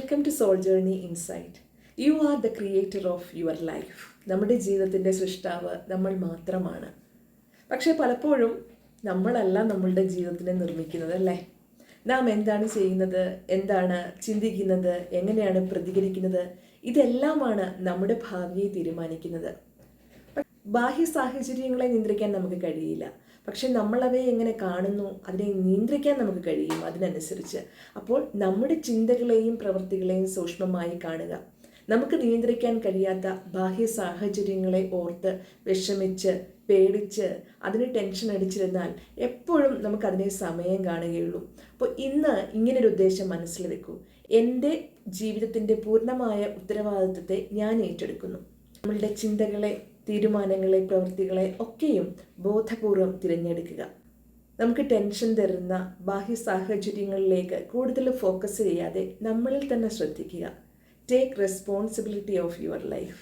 Welcome to soul journey insight. You are the creator of your life. നമ്മുടെ ജീവിതത്തിൻ്റെ സൃഷ്ടാവ് നമ്മൾ മാത്രമാണ്. പക്ഷേ പലപ്പോഴും നമ്മളല്ല നമ്മളുടെ ജീവിതത്തിനെ നിർമ്മിക്കുന്നത്, അല്ലേ? നാം എന്താണ് ചെയ്യുന്നത്, എന്താണ് ചിന്തിക്കുന്നത്, എങ്ങനെയാണ് പ്രതികരിക്കുന്നത്, ഇതെല്ലാമാണ് നമ്മുടെ ഭാവിയെ തീരുമാനിക്കുന്നത്. ബാഹ്യ സാഹചര്യങ്ങളെ നിയന്ത്രിക്കാൻ നമുക്ക് കഴിയില്ല, പക്ഷെ നമ്മളവയെ എങ്ങനെ കാണുന്നു അതിനെ നിയന്ത്രിക്കാൻ നമുക്ക് കഴിയും അതിനനുസരിച്ച്. അപ്പോൾ നമ്മുടെ ചിന്തകളെയും പ്രവൃത്തികളെയും സൂക്ഷ്മമായി കാണുക. നമുക്ക് നിയന്ത്രിക്കാൻ കഴിയാത്ത ബാഹ്യ സാഹചര്യങ്ങളെ ഓർത്ത് വിഷമിച്ച് പേടിച്ച് അതിന് ടെൻഷൻ അടിച്ചിരുന്നാൽ എപ്പോഴും നമുക്കതിനെ സമയം കാണുകയുള്ളൂ. അപ്പോൾ ഇന്ന് ഇങ്ങനൊരു ഉദ്ദേശം മനസ്സിൽ വെക്കൂ. എൻ്റെ ജീവിതത്തിൻ്റെ പൂർണ്ണമായ ഉത്തരവാദിത്വത്തെ ഞാൻ ഏറ്റെടുക്കുന്നു. നമ്മളുടെ ചിന്തകളെ, തീരുമാനങ്ങളെ, പ്രവൃത്തികളെ ഒക്കെയും ബോധപൂർവം തിരഞ്ഞെടുക്കുക. നമുക്ക് ടെൻഷൻ തരുന്ന ബാഹ്യ സാഹചര്യങ്ങളിലേക്ക് കൂടുതൽ ഫോക്കസ് ചെയ്യാതെ നമ്മളിൽ തന്നെ ശ്രദ്ധിക്കുക. Take responsibility of your life.